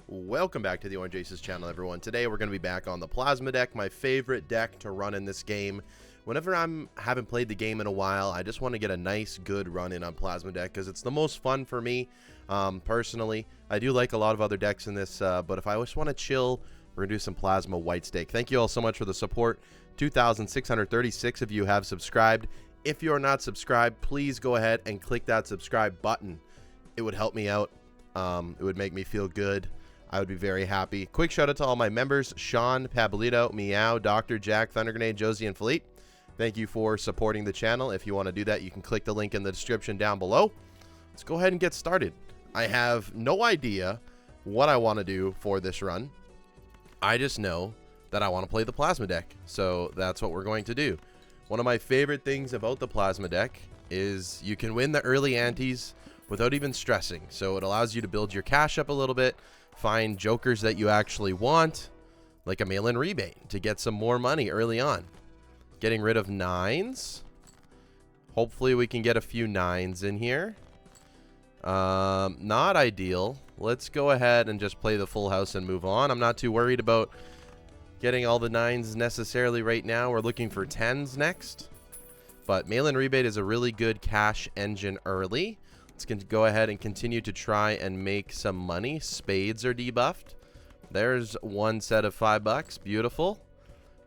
Welcome back to the Orange Aces channel, everyone. Today we're going to be back on the Plasma deck, my favorite deck to run in this game. Whenever haven't played the game in a while, I just want to get a nice, good run in on Plasma deck because it's the most fun for me, personally. I do like a lot of other decks in this, but if I just want to chill, we're going to do some Plasma White Stake. Thank you all so much for the support. 2,636 of you have subscribed. If you're not subscribed, please go ahead and click that subscribe button. It would help me out. It would make me feel good. I would be very happy. Quick shout out to all my members: Sean, Pablito, Meow, Dr. Jack, Thunder Grenade, Josie, and Fleet. Thank you for supporting the channel. If you want to do that, you can click the link in the description down below. Let's go ahead and get started. I have no idea what I want to do for this run. I just know that I want to play the Plasma deck, so that's what we're going to do. One of my favorite things about the Plasma deck is you can win the early antes without even stressing. So it allows you to build your cash up a little bit, find jokers that you actually want, like a mail-in rebate, to get some more money early on. Getting rid of 9s. Hopefully we can get a few 9s in here. Not ideal. Let's go ahead and just play the full house and move on. I'm not too worried about getting all the 9s necessarily right now. We're looking for 10s next. But mail-in rebate is a really good cash engine early. Let's go ahead and continue to try and make some money. Spades are debuffed. There's one set of $5. Beautiful.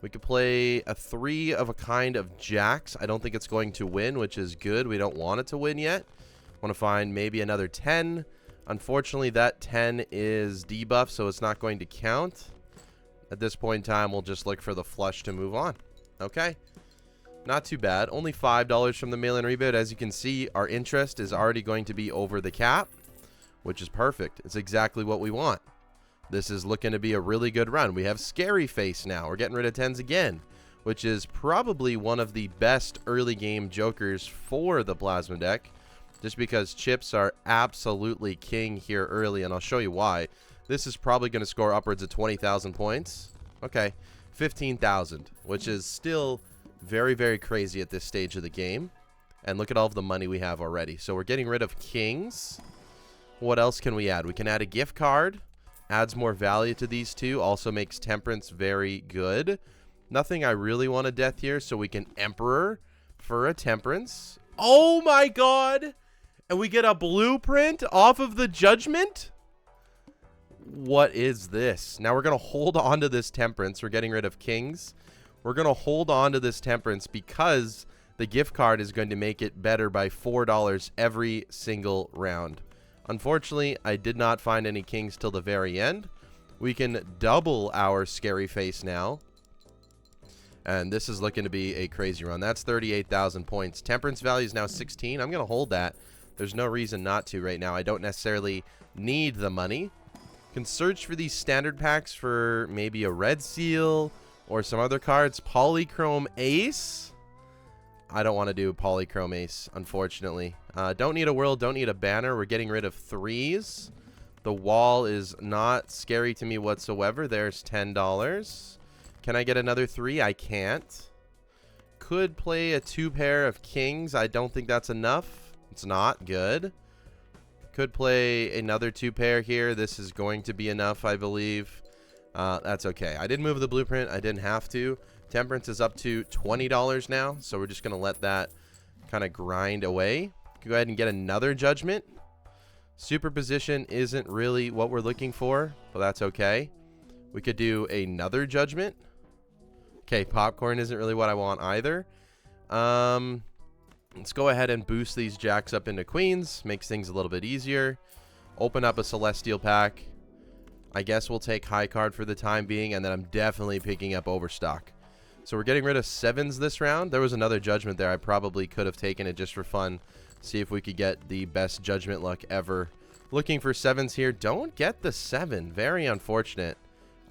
We could play a 3 of a kind of jacks. I don't think it's going to win, which is good. We don't want it to win yet. Want to find maybe another 10. Unfortunately, that 10 is debuffed, so it's not going to count. At this point in time, we'll just look for the flush to move on. Okay. Not too bad. Only $5 from the mail-in rebate. As you can see, our interest is already going to be over the cap, which is perfect. It's exactly what we want. This is looking to be a really good run. We have Scary Face now. We're getting rid of 10s again, which is probably one of the best early game jokers for the Plasma deck, just because chips are absolutely king here early, and I'll show you why. This is probably going to score upwards of 20,000 points. Okay, 15,000, which is still very, very crazy at this stage of the game. And look at all of the money we have already. So we're getting rid of kings. What else can we add? We can add a gift card. Adds more value to these two. Also makes temperance very good. Nothing I really want to death here, so we can emperor for a temperance. Oh my god! And we get a blueprint off of the judgment? What is this? Now we're going to hold on to this temperance. We're getting rid of kings. We're going to hold on to this temperance because the gift card is going to make it better by $4 every single round. Unfortunately, I did not find any kings till the very end. We can double our Scary Face now. And this is looking to be a crazy run. That's 38,000 points. Temperance value is now 16. I'm going to hold that. There's no reason not to right now. I don't necessarily need the money. Can search for these standard packs for maybe a red seal or some other cards. Polychrome Ace. I don't want to do Polychrome Ace, unfortunately. Don't need a world, don't need a banner. We're getting rid of 3s. The wall is not scary to me whatsoever. There's $10. Can I get another 3? I can't. Could play a 2 pair of kings. I don't think that's enough. It's not good. Could play another 2 pair here. This is going to be enough, I believe. That's okay. I did move the blueprint. I didn't have to. Temperance is up to $20 now, so we're just going to let that kind of grind away. Go ahead and get another judgment. Superposition isn't really what we're looking for, but that's okay. We could do another judgment. Okay, popcorn isn't really what I want either. Let's go ahead and boost these jacks up into queens. Makes things a little bit easier. Open up a celestial pack. I guess we'll take high card for the time being, and then I'm definitely picking up overstock. So we're getting rid of 7s this round. There was another judgment there. I probably could have taken it just for fun. See if we could get the best judgment luck ever. Looking for 7s here. Don't get the 7. Very unfortunate.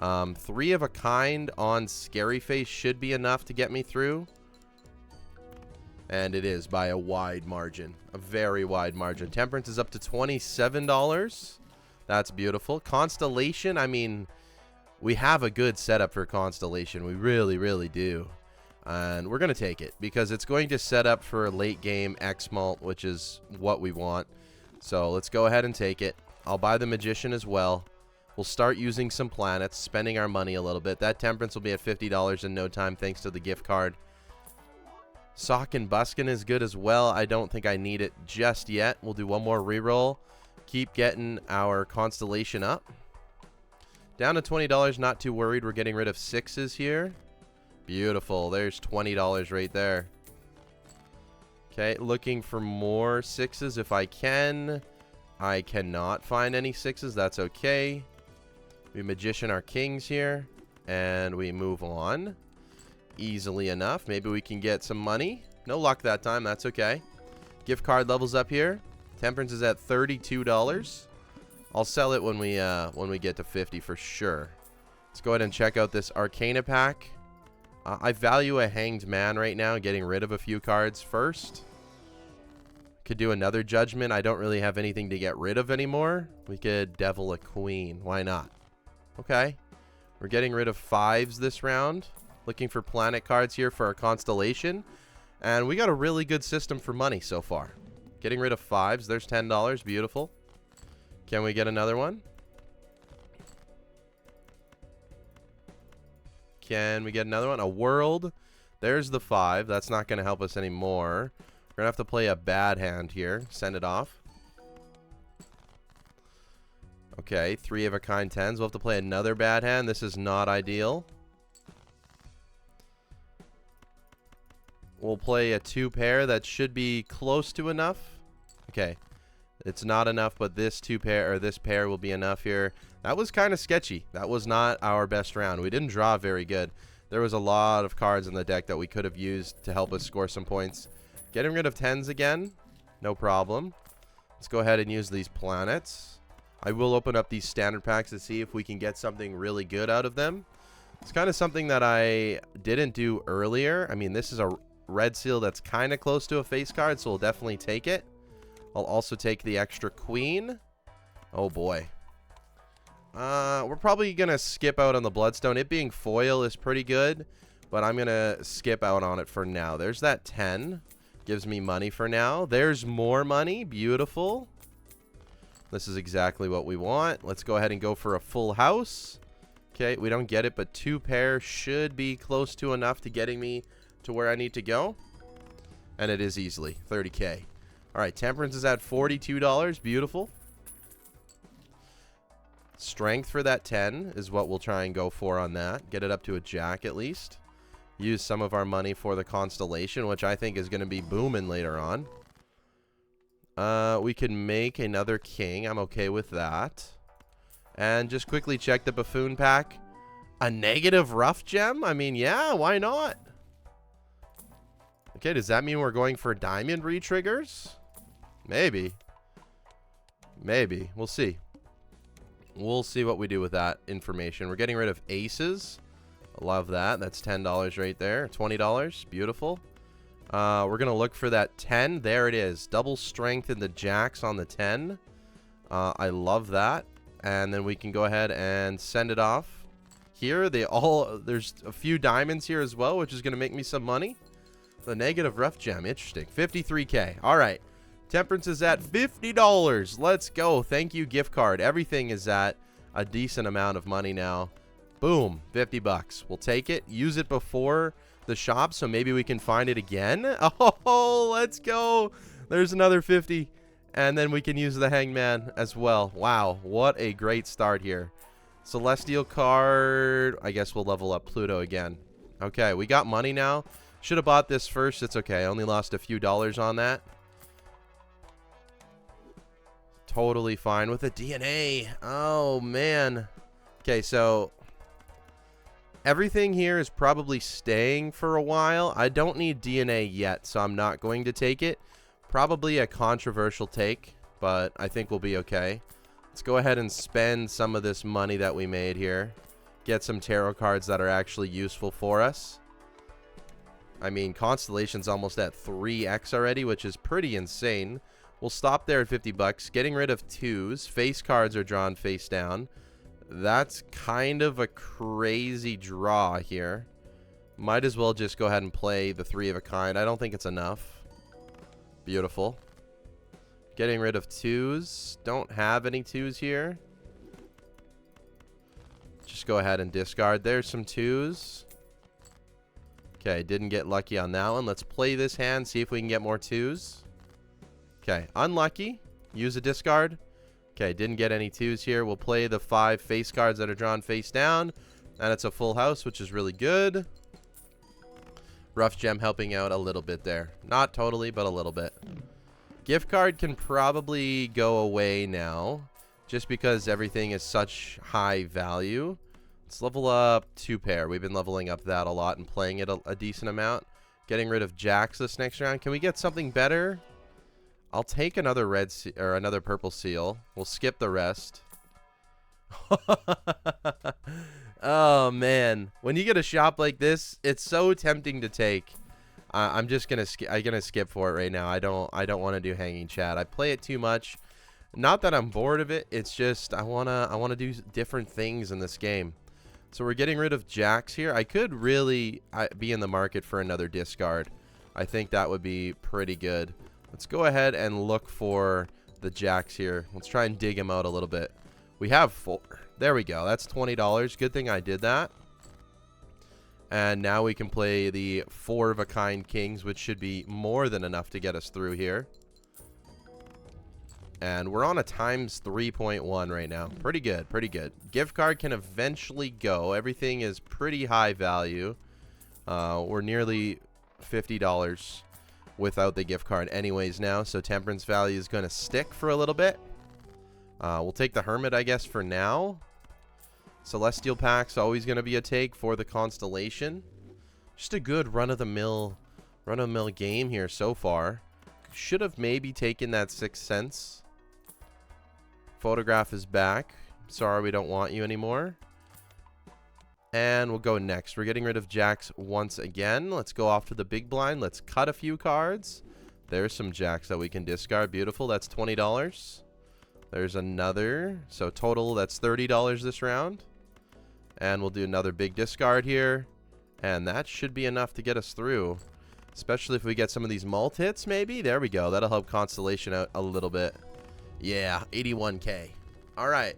3 of a kind on Scary Face should be enough to get me through. And it is by a wide margin. A very wide margin. Temperance is up to $27. That's beautiful. Constellation, I mean, we have a good setup for Constellation. We really, really do. And we're going to take it because it's going to set up for a late game X mult, which is what we want. So let's go ahead and take it. I'll buy the Magician as well. We'll start using some planets, spending our money a little bit. That temperance will be at $50 in no time thanks to the gift card. Sock and Buskin is good as well. I don't think I need it just yet. We'll do one more reroll. Keep getting our constellation up. Down to $20, not too worried. We're getting rid of 6s here. Beautiful. There's $20 right there. Okay, looking for more 6s if I can. I cannot find any 6s. That's okay. We magician our kings here, and we move on easily enough. Maybe we can get some money. No luck that time. That's okay. Gift card levels up here. Temperance is at $32. I'll sell it when we get to 50 for sure. Let's go ahead and check out this Arcana pack. I value a Hanged Man right now, getting rid of a few cards first. Could do another Judgment. I don't really have anything to get rid of anymore. We could Devil a Queen. Why not? Okay. We're getting rid of 5s this round. Looking for planet cards here for our constellation. And we got a really good system for money so far. Getting rid of 5s. There's $10. Beautiful. Can we get another one? Can we get another one? A world. There's the 5. That's not going to help us anymore. We're going to have to play a bad hand here. Send it off. Okay, 3 of a kind 10s. We'll have to play another bad hand. This is not ideal. We'll play a 2 pair. That should be close to enough. Okay. It's not enough, but this 2 pair, or this pair will be enough here. That was kind of sketchy. That was not our best round. We didn't draw very good. There was a lot of cards in the deck that we could have used to help us score some points. Getting rid of 10s again. No problem. Let's go ahead and use these planets. I will open up these standard packs to see if we can get something really good out of them. It's kind of something that I didn't do earlier. I mean, this is a red seal that's kind of close to a face card, so we'll definitely take it. I'll also take the extra queen. Oh, boy. We're probably going to skip out on the Bloodstone. It being foil is pretty good, but I'm going to skip out on it for now. There's that 10. Gives me money for now. There's more money. Beautiful. This is exactly what we want. Let's go ahead and go for a full house. Okay, we don't get it, but 2 pair should be close to enough to getting me to where I need to go. And it is easily. 30K. All right, temperance is at $42. Beautiful. Strength for that 10 is what we'll try and go for on that. Get it up to a jack at least. Use some of our money for the constellation, which I think is going to be booming later on. We can make another king. I'm okay with that. And just quickly check the buffoon pack. A negative rough gem? I mean, yeah, why not? Okay, does that mean we're going for diamond re-triggers? Maybe. Maybe. We'll see. We'll see what we do with that information. We're getting rid of aces. Love that. That's $10 right there. $20. Beautiful. We're going to look for that 10. There it is. Double strength in the jacks on the 10. I love that. And then we can go ahead and send it off. Here, there's a few diamonds here as well, which is going to make me some money. The negative rough gem. Interesting. 53K. All right. Temperance is at $50. Let's go. Thank you, gift card. Everything is at a decent amount of money now. Boom. 50 bucks. We'll take it. Use it before the shop, so maybe we can find it again. Oh, let's go. There's another 50. And then we can use the Hangman as well. Wow. What a great start here. Celestial card. I guess we'll level up Pluto again. Okay, we got money now. Should have bought this first. It's okay. I only lost a few dollars on that. Totally fine with the DNA. Oh, man. Okay, so everything here is probably staying for a while. I don't need DNA yet, so I'm not going to take it. Probably a controversial take, but I think we'll be okay. Let's go ahead and spend some of this money that we made here. Get some tarot cards that are actually useful for us. I mean, Constellation's almost at 3x already, which is pretty insane. We'll stop there at 50 bucks. Getting rid of 2s. Face cards are drawn face down. That's kind of a crazy draw here. Might as well just go ahead and play the 3 of a kind. I don't think it's enough. Beautiful. Getting rid of 2s. Don't have any 2s here. go ahead and discard. There's some 2s. Okay, didn't get lucky on that one. Let's play this hand, see if we can get more 2s. Okay, unlucky. Use a discard. Okay, didn't get any 2s here. We'll play the 5 face cards that are drawn face down. And it's a full house, which is really good. Rough gem helping out a little bit there. Not totally, but a little bit. Gift card can probably go away now, just because everything is such high value. Let's level up 2 pair. We've been leveling up that a lot and playing it a decent amount. Getting rid of jacks this next round. Can we get something better? I'll take another red or another purple seal. We'll skip the rest. Oh man, when you get a shop like this, it's so tempting to take. I'm just gonna skip for it right now. I don't want to do hanging chat. I play it too much. Not that I'm bored of it. It's just I wanna do different things in this game. So we're getting rid of jacks here. I could really be in the market for another discard. I think that would be pretty good. Let's go ahead and look for the jacks here. Let's try and dig them out a little bit. We have 4. There we go. That's $20. Good thing I did that. And now we can play the 4 of a kind kings, which should be more than enough to get us through here. And we're on a times 3.1 right now. Pretty good, pretty good. Gift card can eventually go. Everything is pretty high value. We're nearly $50 without the gift card anyways now. So temperance value is going to stick for a little bit. We'll take the hermit, I guess, for now. Celestial pack's always going to be a take for the constellation. Just a good run-of-the-mill game here so far. Should have maybe taken that 6 cents. Photograph is back. Sorry, we don't want you anymore. And we'll go next. We're getting rid of jacks once again. Let's go off to the big blind. Let's cut a few cards. There's some jacks that we can discard. Beautiful. That's $20. There's another. So total, that's $30 this round. And we'll do another big discard here. And that should be enough to get us through. Especially if we get some of these mult hits, maybe. There we go. That'll help Constellation out a little bit. Yeah, 81K. All right.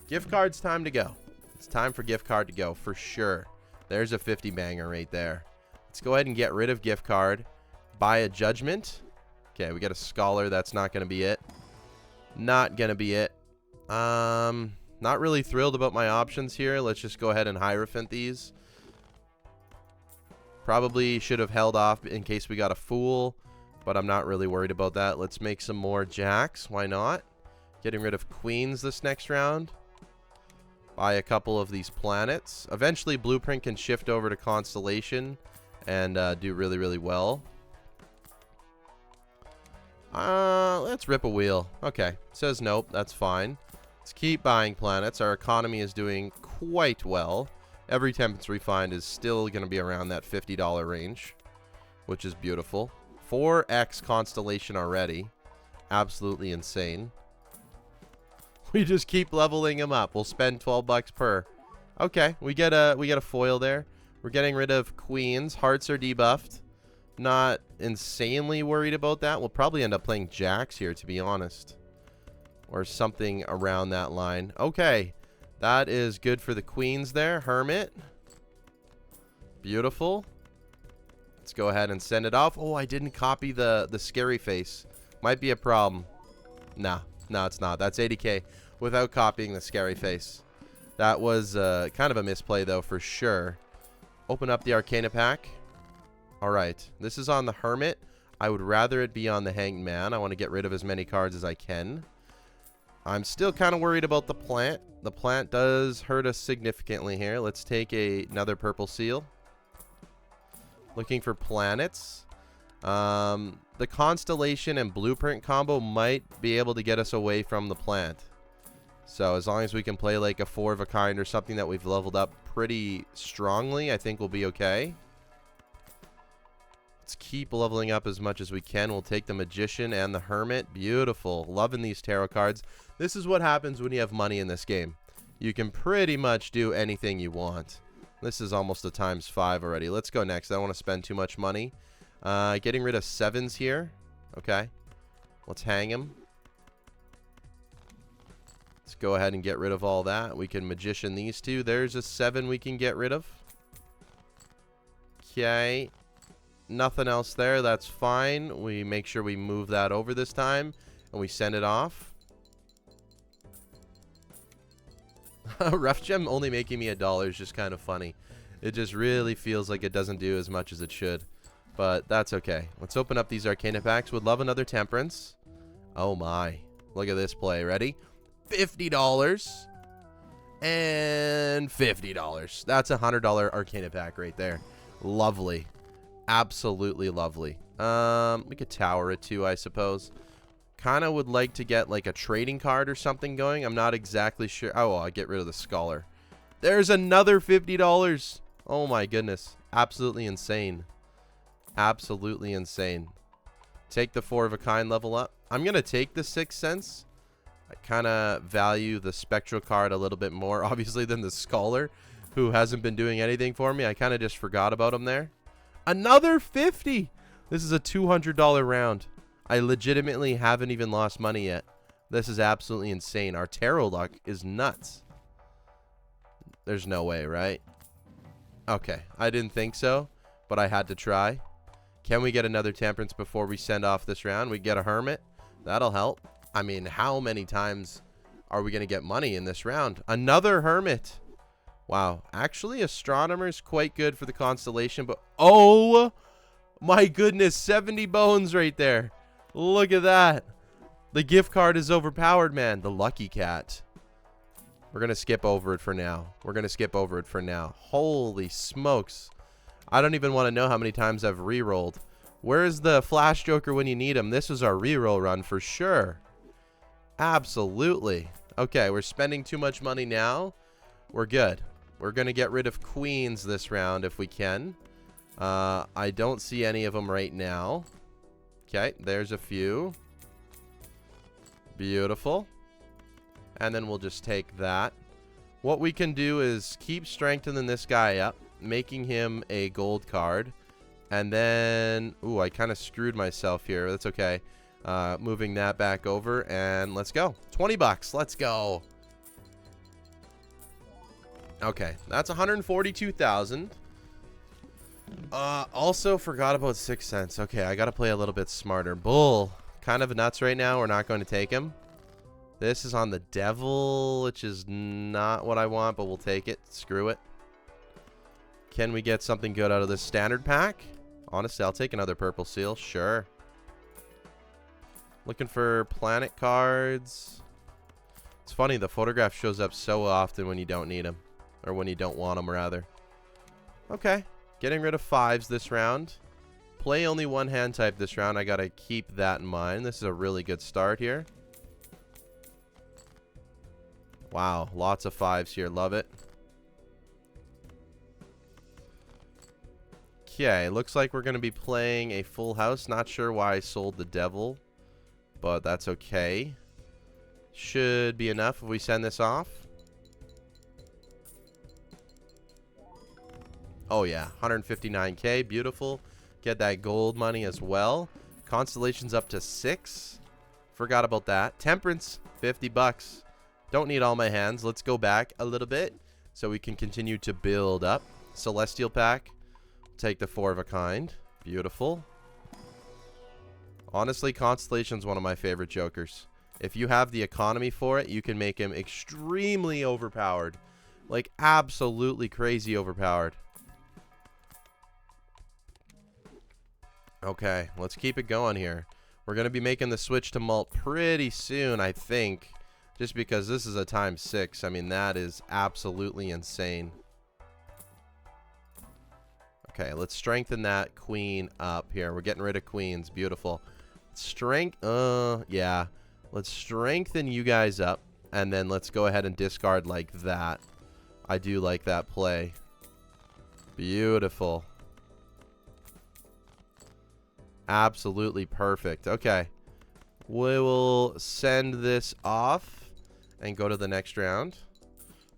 Gift card's time to go. It's time for gift card to go, for sure. There's a 50 banger right there. Let's go ahead and get rid of gift card. Buy a judgment. Okay, we got a scholar. That's not going to be it. Not going to be it. Not really thrilled about my options here. Let's just go ahead and Hierophant these. Probably should have held off in case we got a fool, but I'm not really worried about that. Let's make some more jacks. Why not? Getting rid of queens this next round. Buy a couple of these planets. Eventually, Blueprint can shift over to Constellation and do really, really well. Let's rip a wheel. Okay. Says nope. That's fine. Let's keep buying planets. Our economy is doing quite well. Every temperance we find is still going to be around that $50 range, which is beautiful. 4x Constellation already. Absolutely insane. We just keep leveling them up. We'll spend 12 bucks per. Okay, we get a foil there. We're getting rid of queens. Hearts are debuffed. Not insanely worried about that. We'll probably end up playing jacks here, to be honest, or something around that line. Okay, that is good for the queens there. Hermit. Beautiful. Let's go ahead and send it off. Oh, I didn't copy the scary face. Might be a problem. Nah. No, it's not. That's 80K without copying the scary face. That was kind of a misplay, though, for sure. Open up the Arcana pack. All right. This is on the Hermit. I would rather it be on the Hanged Man. I want to get rid of as many cards as I can. I'm still kind of worried about the plant. The plant does hurt us significantly here. Let's take another purple seal. Looking for planets. The Constellation and Blueprint combo might be able to get us away from the plant. So as long as we can play like a 4 of a kind or something that we've leveled up pretty strongly, I think we'll be okay. Let's keep leveling up as much as we can. We'll take the Magician and the Hermit. Beautiful. Loving these tarot cards. This is what happens when you have money in this game. You can pretty much do anything you want. This is almost a ×5 already. Let's go next. I don't want to spend too much money. Getting rid of 7s here. Okay. Let's hang him. Let's go ahead and get rid of all that. We can magician these two. There's a 7 we can get rid of. Okay. Nothing else there. That's fine. We make sure we move that over this time. And we send it off. Rough gem only making me $1 is just kind of funny. It just really feels like it doesn't do as much as it should. But that's okay. Let's open up these Arcana packs. Would love another Temperance. Oh my. Look at this play. Ready? $50 and $50. That's a $100 Arcana pack right there. Lovely. Absolutely lovely. We could tower it too, I suppose. Kind of would like to get like a trading card or something going. I'm not exactly sure. Oh, I'll get rid of the Scholar. There's another $50. Oh my goodness. Absolutely insane. Absolutely insane. Take the 4 of a kind level up. I'm going to take the 6 cents. I kind of value the Spectral card a little bit more, obviously, than the Scholar, who hasn't been doing anything for me. I kind of just forgot about him there. Another 50. This is a $200 round. I legitimately haven't even lost money yet. This is absolutely insane. Our tarot luck is nuts. There's no way, right? Okay, I didn't think so, but I had to try. Can we get another Temperance before we send off this round? We get a Hermit. That'll help. I mean, how many times are we going to get money in this round? Another Hermit. Wow. Actually, Astronomer's quite good for the Constellation, but oh my goodness, 70 bones right there. Look at that. The gift card is overpowered, man. The Lucky Cat. We're going to skip over it for now. We're going to skip over it for now. Holy smokes. I don't even want to know how many times I've re-rolled. Where's the Flash Joker when you need him? This was our re-roll run for sure. Absolutely. Okay, we're spending too much money now. We're good. We're going to get rid of Queens this round if we can. I don't see any of them right now. Okay, there's a few. Beautiful. And then we'll just take that. What we can do is keep strengthening this guy up, making him a gold card. And then, ooh, I kind of screwed myself here. That's okay. Moving that back over, and let's go. 20 bucks. Let's go. Okay, that's 142,000. Also forgot about 6 cents. Okay, I got to play a little bit smarter. Bull. Kind of nuts right now. We're not going to take him. This is on the Devil, which is not what I want, but we'll take it. Screw it. Can we get something good out of this standard pack? Honestly, I'll take another purple seal. Sure. Looking for planet cards. It's funny, the photograph shows up so often when you don't need them. Or when you don't want them, rather. Okay. Getting rid of 5s this round. Play only one hand type this round. I got to keep that in mind. This is a really good start here. Wow. Lots of 5s here. Love it. Okay. Looks like we're going to be playing a full house. Not sure why I sold the Devil. But that's okay. Should be enough if we send this off. Oh yeah, 159k, beautiful. Get that gold money as well. Constellation's up to 6. Forgot about that. Temperance, 50 bucks. Don't need all my hands. Let's go back a little bit so we can continue to build up. Celestial pack. Take the 4 of a kind. Beautiful. Honestly, Constellation's one of my favorite jokers. If you have the economy for it, you can make him extremely overpowered. Like, absolutely crazy overpowered. Okay, let's keep it going here. We're going to be making the switch to mult pretty soon, I think. Just because this is a ×6. I mean, that is absolutely insane. Okay, let's strengthen that queen up here. We're getting rid of queens. Beautiful. Yeah. Let's strengthen you guys up. And then let's go ahead and discard like that. I do like that play. Beautiful. Absolutely perfect. Okay. We will send this off and go to the next round.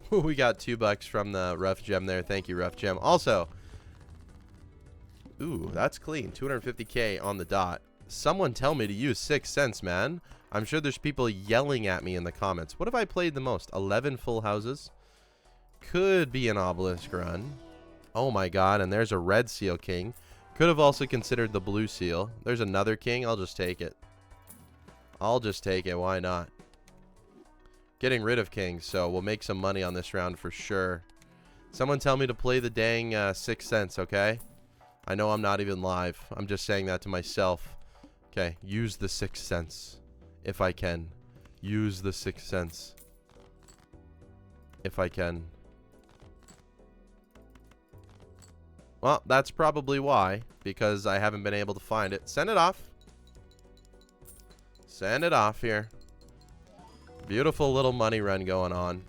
We got $2 from the Rough Gem there. Thank you, Rough Gem. Also, ooh, that's clean. 250k on the dot. Someone tell me to use 6 cents, man. I'm sure there's people yelling at me in the comments. What have I played the most? 11 full houses. Could be an obelisk run. Oh my god, and there's a red seal king. Could have also considered the blue seal. There's another king. I'll just take it. I'll just take it. Why not? Getting rid of kings, so we'll make some money on this round for sure. Someone tell me to play the dang 6 cents, okay? I know I'm not even live. I'm just saying that to myself. Okay, use the 6 cents. If I can. Use the 6 cents. If I can. Well, that's probably why. Because I haven't been able to find it. Send it off. Send it off here. Beautiful little money run going on.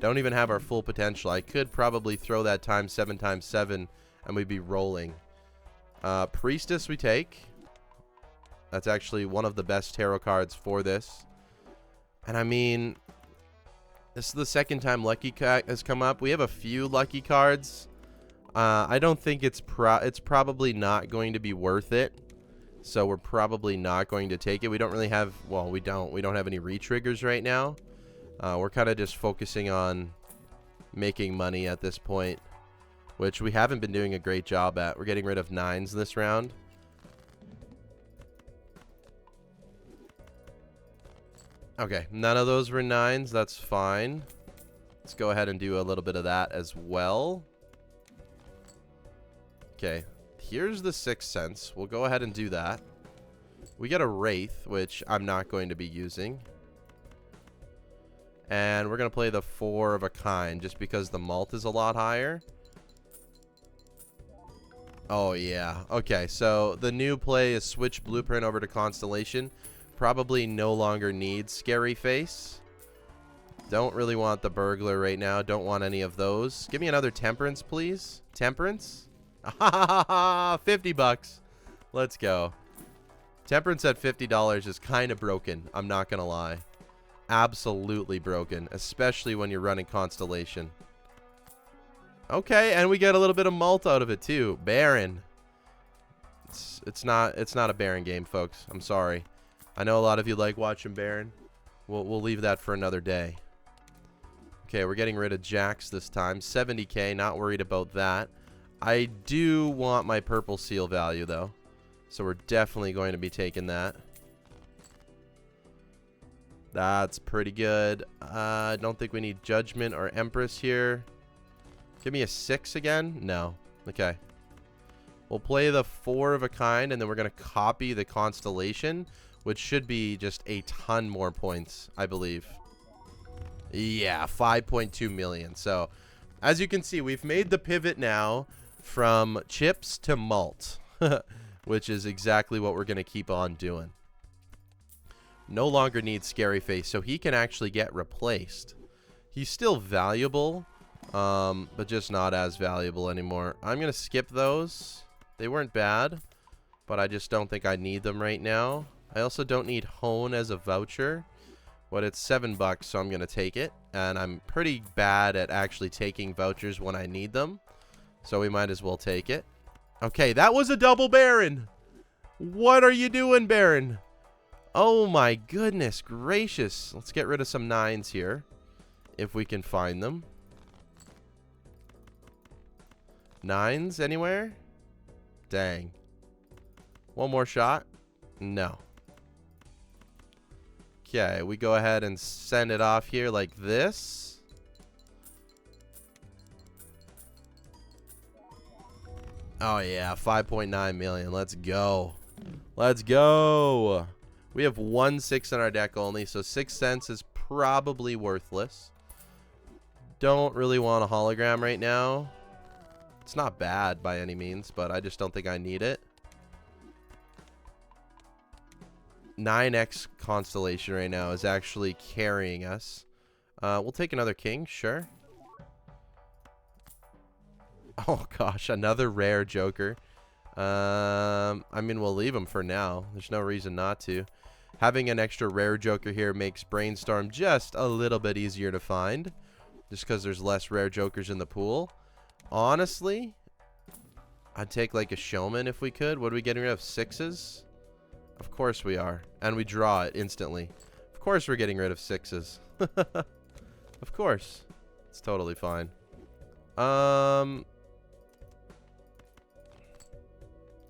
Don't even have our full potential. I could probably throw that times 7 times 7 and we'd be rolling. Priestess we take. That's actually one of the best tarot cards for this. And I mean, this is the second time Lucky has come up. We have a few lucky cards. I don't think it's probably not going to be worth it. So we're probably not going to take it. We don't really have, well, we don't have any re-triggers right now. We're kind of just focusing on making money at this point, which we haven't been doing a great job at. We're getting rid of 9s this round. Okay, none of those were 9s. That's fine. Let's go ahead and do a little bit of that as well. Okay, here's the 6 cents. We'll go ahead and do that. We get a Wraith, which I'm not going to be using. And we're going to play the 4 of a kind, just because the mult is a lot higher. Oh, yeah. Okay, so the new play is switch Blueprint over to Constellation. Probably no longer needs Scary Face. Don't really want the Burglar right now. Don't want any of those. Give me another Temperance, please. Temperance? 50 bucks. Let's go. Temperance at $50 is kind of broken. I'm not going to lie. Absolutely broken. Especially when you're running Constellation. Okay, and we get a little bit of mult out of it too. Baron. It's not a Baron game, folks. I'm sorry. I know a lot of you like watching Baron. We'll leave that for another day. Okay, we're getting rid of Jacks this time. 70k, not worried about that. I do want my purple seal value, though. So we're definitely going to be taking that. That's pretty good. I don't think we need Judgment or Empress here. Give me a 6 again? No. Okay. We'll play the 4 of a kind, and then we're going to copy the Constellation, which should be just a ton more points, I believe. Yeah, 5.2 million. So, as you can see, we've made the pivot now from chips to mult, which is exactly what we're going to keep on doing. No longer needs Scary Face, so he can actually get replaced. He's still valuable, but just not as valuable anymore. I'm going to skip those. They weren't bad, but I just don't think I need them right now. I also don't need Hone as a voucher, but it's $7, so I'm going to take it. And I'm pretty bad at actually taking vouchers when I need them, so we might as well take it. Okay, that was a double Baron. What are you doing, Baron? Oh my goodness gracious. Let's get rid of some 9s here, if we can find them. 9s anywhere? Dang. One more shot? No. Okay, we go ahead and send it off here like this. Oh yeah, 5.9 million. Let's go. Let's go. We have 1 6 in our deck only, so 6 cents is probably worthless. Don't really want a hologram right now. It's not bad by any means, but I just don't think I need it. 9x Constellation right now is actually carrying us. We'll take another king, sure. Oh gosh, another rare Joker. I mean, we'll leave him for now. There's no reason not to. Having an extra rare Joker here makes Brainstorm just a little bit easier to find, just because there's less rare Jokers in the pool. Honestly, I'd take like a Showman if we could. What are we getting rid of? 6s? Of course we are. And we draw it instantly. Of course we're getting rid of 6s. Of course. It's totally fine.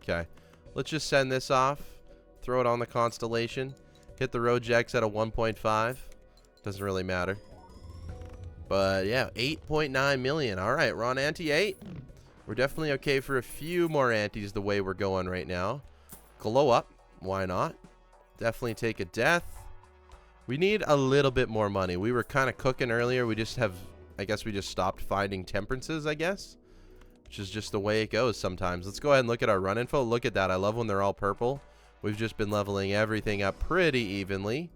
Okay. Let's just send this off. Throw it on the Constellation. Hit the Rogex at a 1.5. Doesn't really matter. But yeah, 8.9 million. All right, we're on ante 8. We're definitely okay for a few more antes the way we're going right now. Glow up. Why not? Definitely take a death. We need a little bit more money. We were kind of cooking earlier. We just have, I guess we just stopped finding temperances, I guess. Which is just the way it goes sometimes. Let's go ahead and look at our run info. Look at that. I love when they're all purple. We've just been leveling everything up pretty evenly.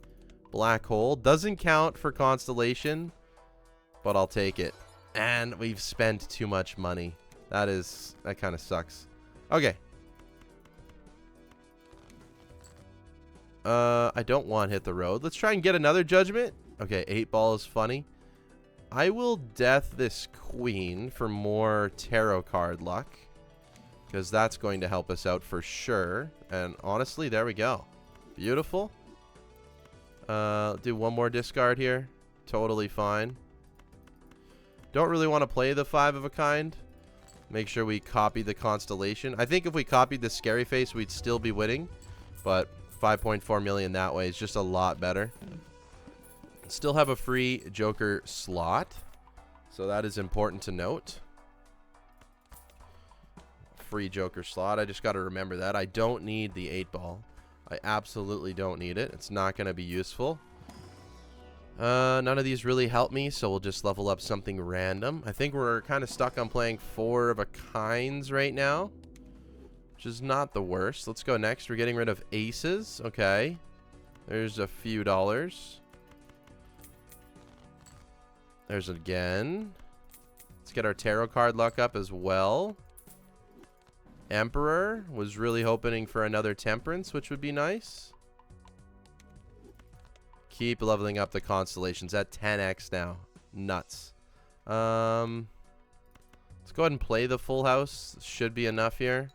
Black hole. Doesn't count for Constellation, but I'll take it. And we've spent too much money. That kind of sucks. Okay. I don't want hit the road. Let's try and get another judgment. Okay, 8 ball is funny. I will death this queen for more tarot card luck, because that's going to help us out for sure. And honestly, there we go. Beautiful. Do one more discard here. Totally fine. Don't really want to play the 5 of a kind. Make sure we copy the Constellation. I think if we copied the Scary Face, we'd still be winning. But 5.4 million that way is just a lot better. Still have a free Joker slot, so that is important to note. Free Joker slot. I just got to remember that. I don't need the 8 ball. I absolutely don't need it. It's not going to be useful. None of these really help me, so we'll just level up something random. I think we're kind of stuck on playing 4 of a kinds right now, which is not the worst. Let's go next. We're getting rid of aces. Okay. There's a few dollars. There's again. Let's get our tarot card luck up as well. Emperor. Was really hoping for another temperance, which would be nice. Keep leveling up the constellations at 10x now. Nuts. Let's go ahead and play the full house. Should be enough here.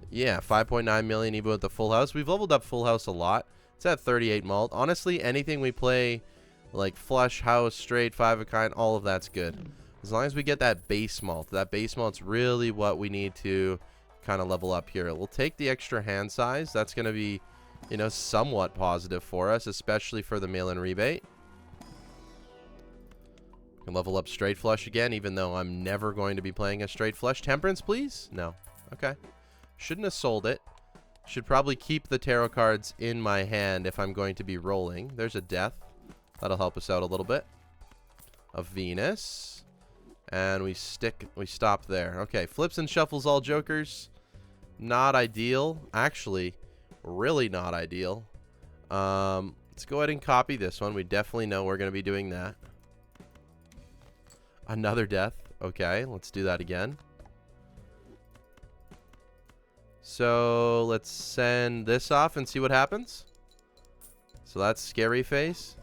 Yeah, 5.9 million even with the full house. We've leveled up full house a lot. It's at 38 mult. Honestly, anything we play, like flush, house, straight, 5 of a kind, all of that's good. As long as we get that base mult. That base mult's really what we need to kind of level up here. We'll take the extra hand size. That's going to be, you know, somewhat positive for us, especially for the mail-in rebate. We can level up straight flush again, even though I'm never going to be playing a straight flush. Temperance, please? No. Okay. Shouldn't have sold it. Should probably keep the tarot cards in my hand if I'm going to be rolling. There's a death. That'll help us out a little bit. A Venus. And we stop there. Okay, flips and shuffles all jokers. Not ideal. Actually, really not ideal. Let's go ahead and copy this one. We definitely know we're going to be doing that. Another death. Okay, let's do that again. So let's send this off and see what happens. So that's Scary Face.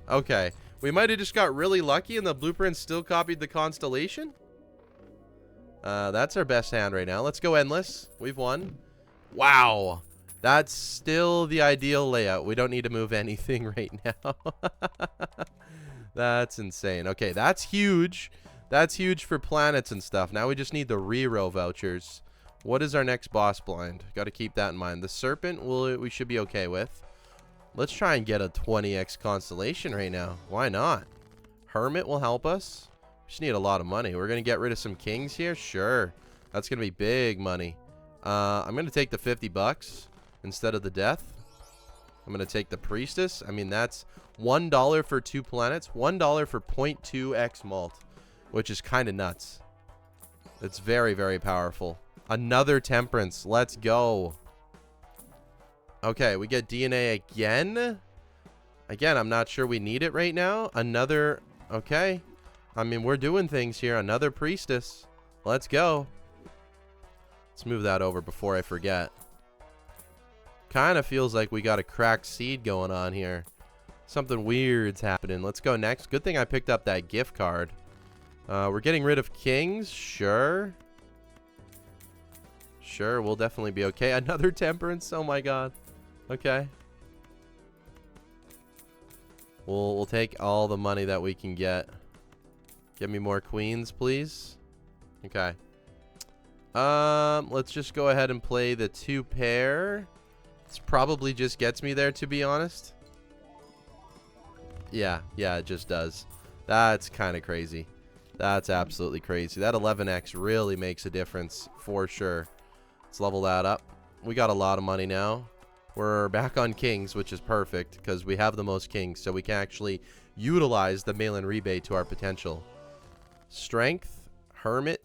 Okay. We might have just got really lucky and the blueprint still copied the Constellation. That's our best hand right now. Let's go endless. We've won. Wow. That's still the ideal layout. We don't need to move anything right now. That's insane. Okay, that's huge. That's huge for planets and stuff. Now we just need the reroll vouchers. What is our next boss blind? Got to keep that in mind. The serpent we should be okay with. Let's try and get a 20x constellation right now. Why not? Hermit will help us. We just need a lot of money. We're going to get rid of some kings here. Sure. That's going to be big money. I'm going to take the 50 bucks instead of the death. I'm going to take the priestess. I mean, that's $1 for 2 planets. $1 for 0.2x mult, which is kind of nuts. It's very, very powerful. Another temperance. Let's go. Okay, we get DNA again. Again, I'm not sure we need it right now. Another... Okay. I mean, we're doing things here. Another priestess. Let's go. Let's move that over before I forget. Kind of feels like we got a cracked seed going on here. Something weird's happening. Let's go next. Good thing I picked up that gift card. We're getting rid of kings. Sure. Sure, we'll definitely be okay. Another temperance. Oh my god. Okay. We'll take all the money that we can get. Give me more queens, please. Okay. Let's just go ahead and play the 2 pair. This probably just gets me there, to be honest. Yeah, it just does. That's kind of crazy. That's absolutely crazy. That 11x really makes a difference for sure. Let's level that up. We got a lot of money now. We're back on kings, which is perfect because we have the most kings, so we can actually utilize the mail-in rebate to our potential. Strength, hermit,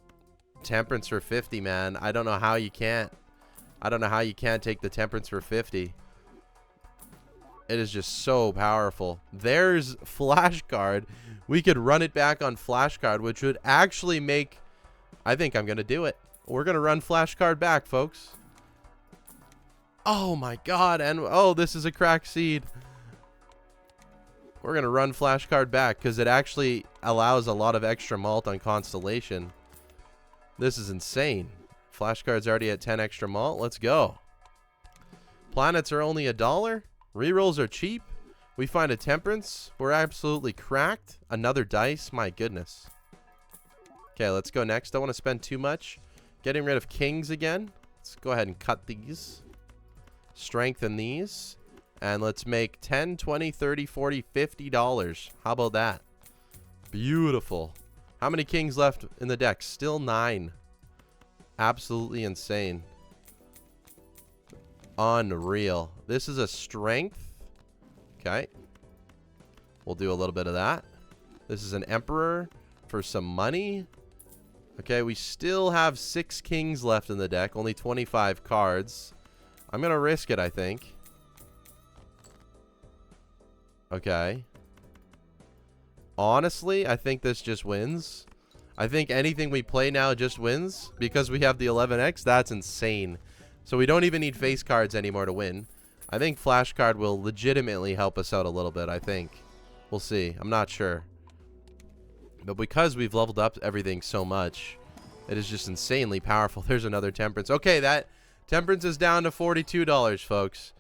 temperance for 50, man. I don't know how you can't. I don't know how you can't take the temperance for 50. It is just so powerful. There's flashcard. We could run it back on flashcard, which would actually make... I think I'm going to do it. We're going to run flashcard back, folks. Oh, my God. And oh, this is a cracked seed. We're going to run flashcard back because it actually allows a lot of extra mult on Constellation. This is insane. Flashcard's already at 10 extra mult. Let's go. Planets are only $1. Rerolls are cheap. We find a temperance. We're absolutely cracked. Another dice. My goodness. Okay, let's go next. Don't want to spend too much. Getting rid of kings again. Let's go ahead and cut these. Strengthen these. And let's make 10, 20, 30, 40, $50. How about that? Beautiful. How many kings left in the deck? Still 9. Absolutely insane. Unreal. This is a strength. Okay. We'll do a little bit of that. This is an emperor for some money. Okay, we still have 6 kings left in the deck. Only 25 cards. I'm going to risk it, I think. Okay. Honestly, I think this just wins. I think anything we play now just wins because we have the 11x. That's insane. So we don't even need face cards anymore to win. I think flashcard will legitimately help us out a little bit, I think. We'll see. I'm not sure. But because we've leveled up everything so much, it is just insanely powerful. There's another temperance. Okay, that temperance is down to $42, folks.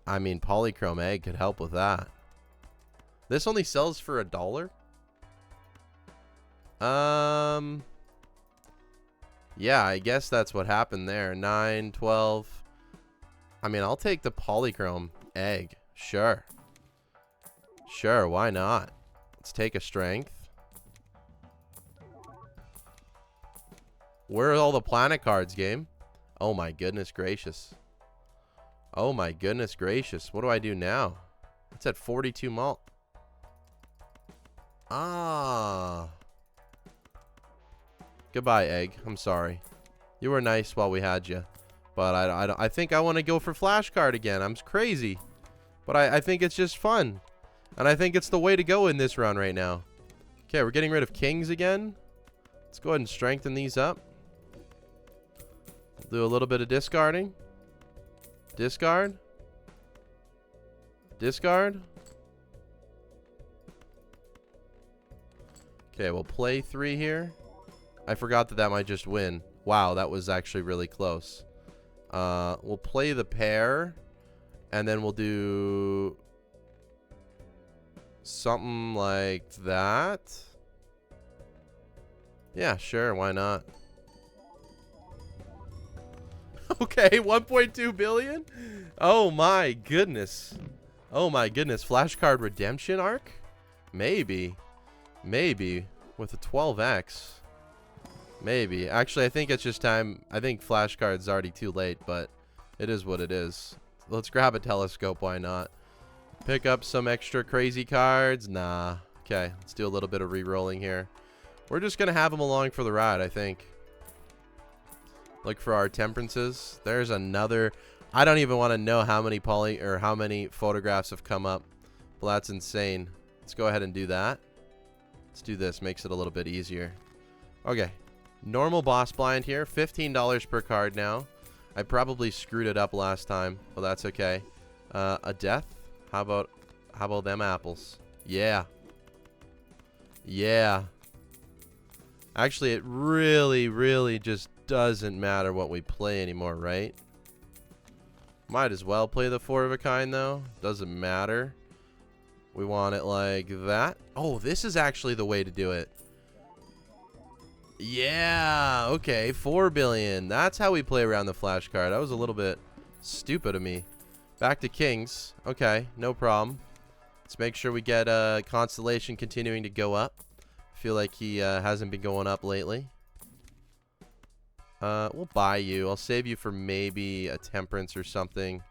I mean, polychrome egg could help with that. This only sells for $1? Yeah, I guess that's what happened there. 9, 12. I mean, I'll take the polychrome egg. Sure. Sure, why not? Let's take a strength. Where are all the planet cards, game? Oh my goodness gracious. Oh my goodness gracious. What do I do now? It's at 42 mult. Ah. Goodbye, egg. I'm sorry. You were nice while we had you. But I think I want to go for flashcard again. I'm crazy. But I think it's just fun. And I think it's the way to go in this run right now. Okay, we're getting rid of kings again. Let's go ahead and strengthen these up. Do a little bit of discarding. Discard. Discard. Okay, we'll play 3 here. I forgot that that might just win. Wow, that was actually really close. We'll play the pair. And then we'll do something like that. Yeah, sure, why not? Okay, 1.2 billion? Oh my goodness. Oh my goodness. Flashcard redemption arc? Maybe. Maybe. With a 12x. Maybe. Actually, I think it's just time. I think flashcard's already too late, but it is what it is. Let's grab a telescope. Why not? Pick up some extra crazy cards. Nah. Okay, let's do a little bit of re-rolling here. We're just going to have them along for the ride, I think. Look for our temperances. There's another. I don't even want to know how many how many photographs have come up. Well, that's insane. Let's go ahead and do that. Let's do this. Makes it a little bit easier. Okay. Normal boss blind here. $15 per card now. I probably screwed it up last time. Well, that's okay. A death. How about them apples? Yeah. Yeah. Actually, it really just doesn't matter what we play anymore, right? Might as well play the 4 of a kind, though. Doesn't matter. We want it like that. Oh, this is actually the way to do it. Yeah, okay, 4 billion. That's how we play around the flash card. That was a little bit stupid of me. Back to kings. Okay, no problem. Let's make sure we get Constellation continuing to go up. I feel like he hasn't been going up lately. We'll buy you. I'll save you for maybe a temperance or something.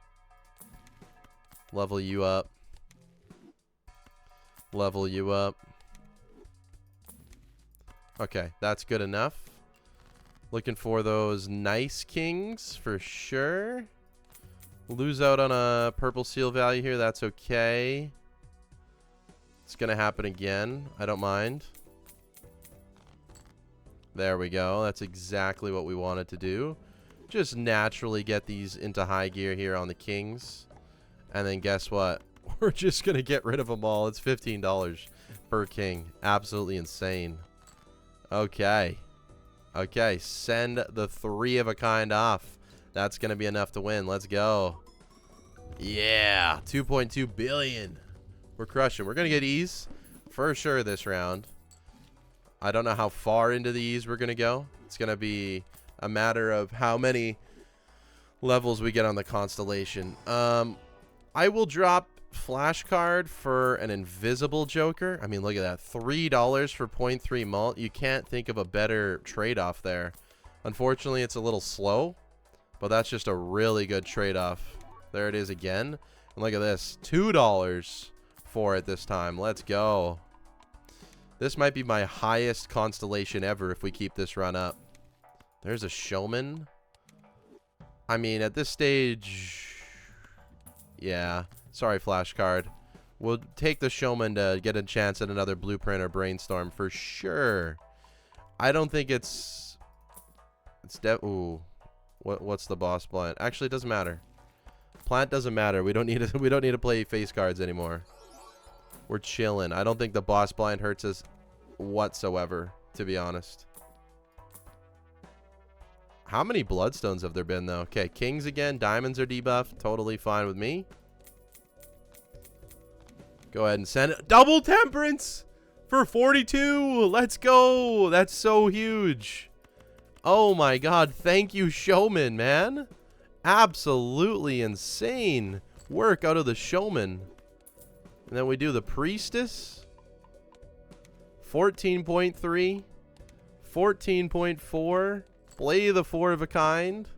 Level you up. Level you up. Okay, that's good enough. Looking for those nice kings for sure. Lose out on a purple seal value here. That's okay. It's going to happen again. I don't mind. There we go. That's exactly what we wanted to do. Just naturally get these into high gear here on the kings. And then guess what? We're just going to get rid of them all. It's $15 per king. Absolutely insane. Okay. Okay, send the 3 of a kind off. That's going to be enough to win. Let's go. Yeah, 2.2 billion. We're crushing. We're going to get ease for sure this round. I don't know how far into the ease we're going to go. It's going to be a matter of how many levels we get on the Constellation. I will drop flashcard for an invisible joker. I mean, look at that. $3 for 0.3 mult. You can't think of a better trade-off there. Unfortunately, it's a little slow, but that's just a really good trade-off. There it is again. And look at this. $2 for it this time. Let's go. This might be my highest Constellation ever if we keep this run up. There's a showman. I mean, at this stage... yeah. Sorry, flashcard. We'll take the showman to get a chance at another blueprint or brainstorm for sure. I don't think it's... ooh. What's the boss blind? Actually, it doesn't matter. Plant doesn't matter. We don't need to, we don't need to play face cards anymore. We're chilling. I don't think the boss blind hurts us whatsoever, to be honest. How many bloodstones have there been, though? Okay, kings again. Diamonds are debuffed. Totally fine with me. Go ahead and send it. Double temperance for 42. Let's go. That's so huge. Oh, my God. Thank you, showman, man. Absolutely insane work out of the showman. And then we do the priestess. 14.3. 14.4. Play the 4 of a kind.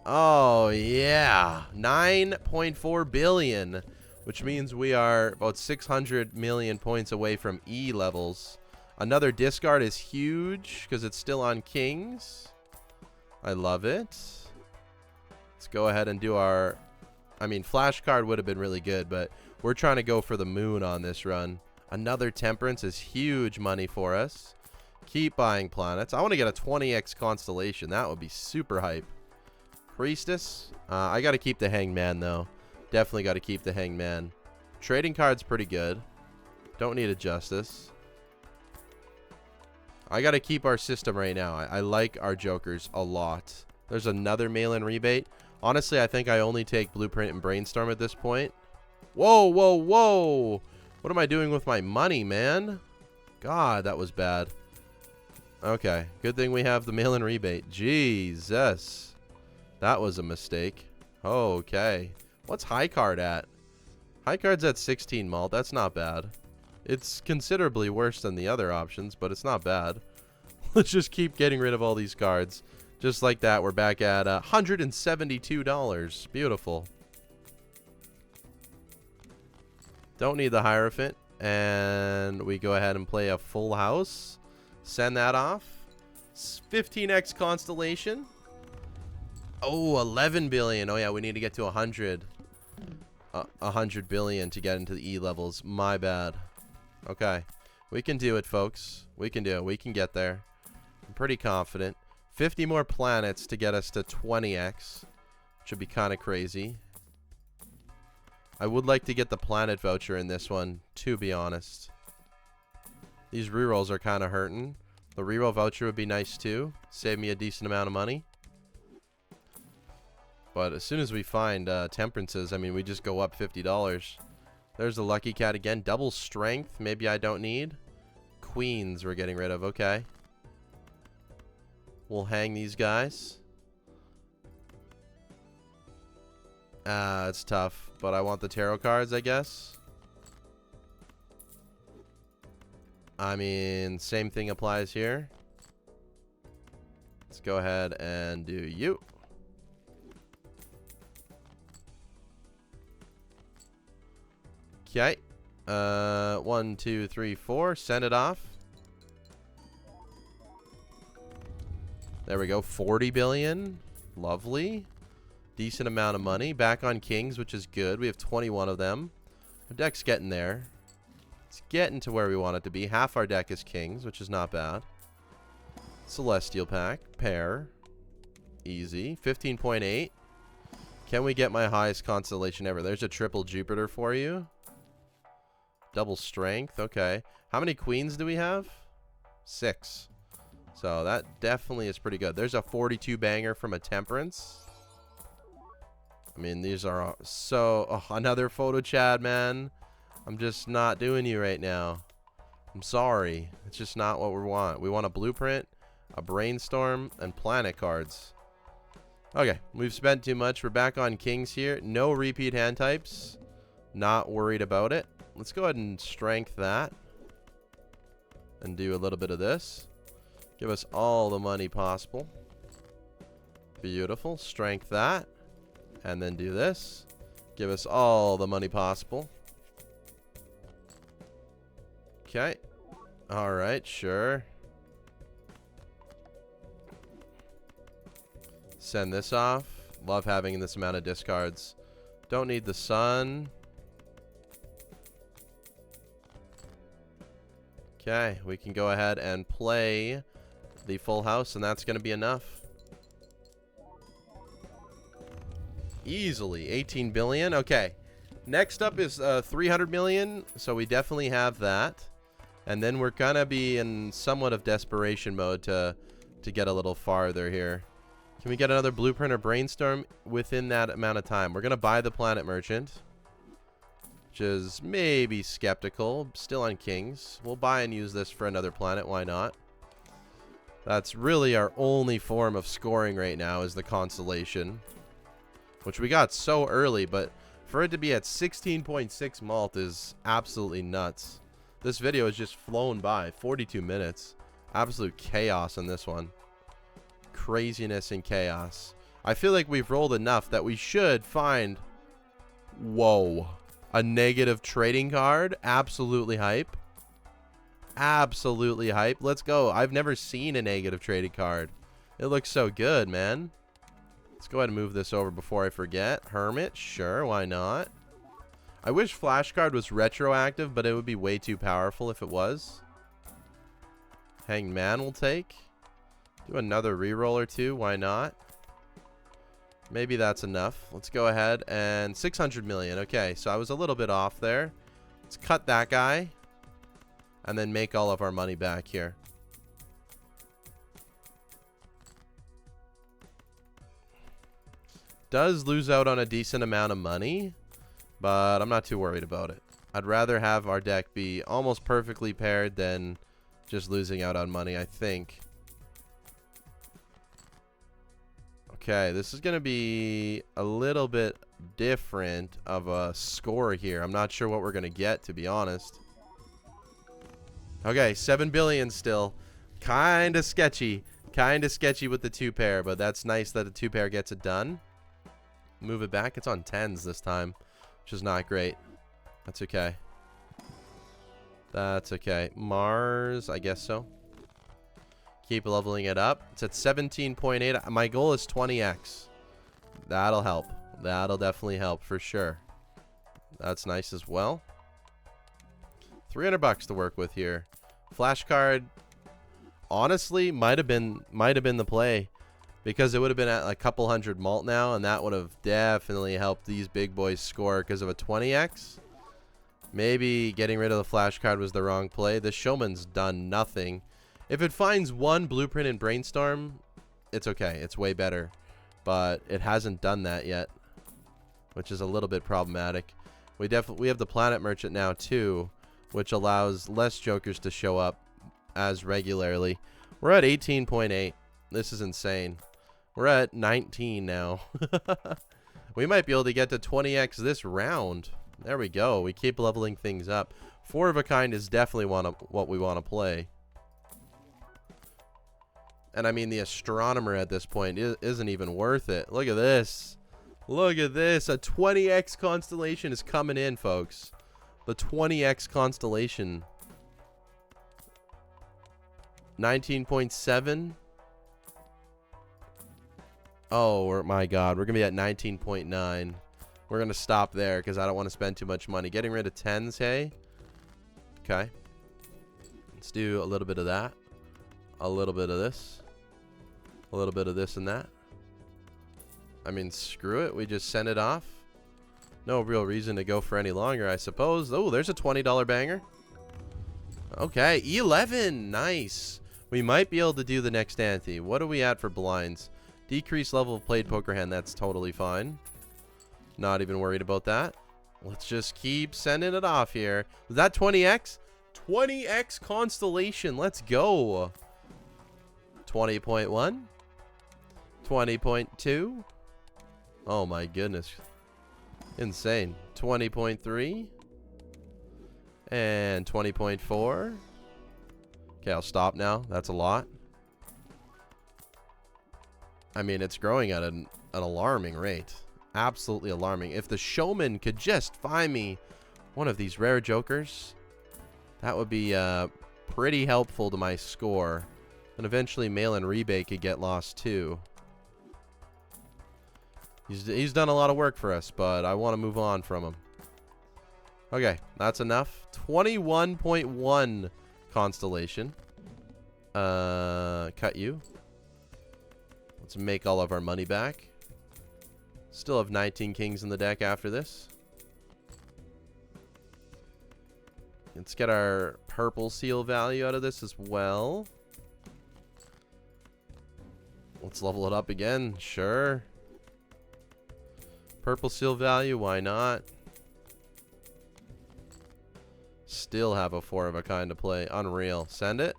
Oh, yeah. 9.4 billion. Which means we are about 600 million points away from E levels. Another discard is huge because it's still on kings. I love it. Let's go ahead and do our... I mean, flash card would have been really good, but we're trying to go for the moon on this run. Another temperance is huge money for us. Keep buying planets. I want to get a 20x constellation. That would be super hype. Priestess. I got to keep the hangman, though. Definitely got to keep the hangman. Trading card's pretty good. Don't need a justice. I got to keep our system right now. I like our jokers a lot. There's another mail-in rebate. Honestly, I think I only take blueprint and brainstorm at this point. Whoa, whoa, whoa. What am I doing with my money, man? God, that was bad. Okay, good thing we have the mail-in rebate. Jesus. That was a mistake. Okay. What's high card at? High card's at 16 mult. That's not bad. It's considerably worse than the other options, but it's not bad. Let's just keep getting rid of all these cards. Just like that, we're back at $172. Beautiful. Don't need the Hierophant. And we go ahead and play a full house. Send that off. 15x constellation. Oh, 11 billion. Oh, yeah, we need to get to 100. 100 billion to get into the E levels. My bad. Okay. We can do it, folks. We can do it. We can get there. I'm pretty confident. 50 more planets to get us to 20x. Should be kind of crazy. I would like to get the planet voucher in this one, to be honest. These rerolls are kind of hurting. The reroll voucher would be nice too. Save me a decent amount of money. But as soon as we find temperances, I mean, we just go up $50. There's the lucky cat again. Double strength. Maybe I don't need. Queens we're getting rid of. Okay. We'll hang these guys. It's tough. But I want the tarot cards, I guess. I mean, same thing applies here. Let's go ahead and do you. Okay. 1, 2, 3, 4. Send it off. There we go. 40 billion. Lovely. Decent amount of money. Back on kings, which is good. We have 21 of them. Our deck's getting there. It's getting to where we want it to be. Half our deck is kings, which is not bad. Celestial pack. Pair. Easy. 15.8. Can we get my highest constellation ever? There's a triple Jupiter for you. Double strength. Okay. How many queens do we have? 6. So that definitely is pretty good. There's a 42 banger from a temperance. I mean, these are so... Oh, another photo Chad, man. I'm just not doing you right now. I'm sorry. It's just not what we want. We want a blueprint, a brainstorm, and planet cards. Okay. We've spent too much. We're back on kings here. No repeat hand types. Not worried about it. Let's go ahead and strength that. And do a little bit of this. Give us all the money possible. Beautiful. Strength that. And then do this. Give us all the money possible. Okay. Alright, sure. Send this off. Love having this amount of discards. Don't need the sun. Okay, we can go ahead and play the full house, and that's going to be enough. Easily 18 billion. Okay, next up is 300 million, so we definitely have that. And then we're going to be in somewhat of desperation mode to get a little farther here. Can we get another blueprint or brainstorm within that amount of time? We're going to buy the planet merchant, which is maybe skeptical. Still on kings. We'll buy and use this for another planet. Why not? That's really our only form of scoring right now is the constellation, which we got so early, but for it to be at 16.6 mult is absolutely nuts. This video has just flown by. 42 minutes. Absolute chaos in this one. Craziness and chaos. I feel like we've rolled enough that we should find... Whoa. A negative trading card. Absolutely hype. Absolutely hype. Let's go. I've never seen a negative trading card. It looks so good, man. Let's go ahead and move this over before I forget. Hermit. Sure, why not? I wish flashcard was retroactive, but it would be way too powerful if it was. Hanged Man will take. Do another reroll or two. Why not? Maybe that's enough. Let's go ahead and 600 million. Okay, so I was a little bit off there. Let's cut that guy. And then make all of our money back here. Does lose out on a decent amount of money, but I'm not too worried about it. I'd rather have our deck be almost perfectly paired than just losing out on money, I think. Okay, this is going to be a little bit different of a score here. I'm not sure what we're going to get, to be honest. Okay, 7 billion still. Kind of sketchy. Kind of sketchy with the 2-pair, but that's nice that the 2-pair gets it done. Move it back. It's on 10s this time, which is not great. That's okay. That's okay. Mars, I guess so. Keep leveling it up. It's at 17.8. My goal is 20x. That'll help. That'll definitely help for sure. That's nice as well. 300 bucks to work with here. Flashcard, honestly, might have been the play, because it would have been at a couple hundred mult now, and that would have definitely helped these big boys score because of a 20x. Maybe getting rid of the flashcard was the wrong play. The showman's done nothing. If it finds one blueprint in Brainstorm, it's okay. It's way better. But it hasn't done that yet, which is a little bit problematic. We have the Planet Merchant now too, which allows less jokers to show up as regularly. We're at 18.8. This is insane. We're at 19 now. We might be able to get to 20x this round. There we go. We keep leveling things up. 4 of a kind is definitely what we want to play. And I mean, the Astronomer at this point isn't even worth it. Look at this. Look at this. A 20x constellation is coming in, folks. The 20x constellation. 19.7. Oh, my God. We're going to be at 19.9. We're going to stop there because I don't want to spend too much money. Getting rid of 10s, hey? Okay. Let's do a little bit of that. A little bit of this. A little bit of this and that. I mean, screw it. We just send it off. No real reason to go for any longer, I suppose. Oh, there's a $20 banger. Okay, 11. Nice. We might be able to do the next ante. What are we at for blinds? Decrease level of played poker hand. That's totally fine. Not even worried about that. Let's just keep sending it off here. Was that 20x? 20x constellation. Let's go. 20.1. 20.2. Oh my goodness. Insane. 20.3. And 20.4. Okay, I'll stop now. That's a lot. I mean, it's growing at an alarming rate. Absolutely alarming. If the showman could just find me one of these rare jokers, that would be pretty helpful to my score. And eventually mail and rebate could get lost too. He's done a lot of work for us, but I want to move on from him. Okay, that's enough. 21.1 constellation. Cut you. Let's make all of our money back. Still have 19 kings in the deck after this. Let's get our purple seal value out of this as well. Let's level it up again. Sure. Purple seal value, why not? Still have a 4 of a kind to play. Unreal. Send it.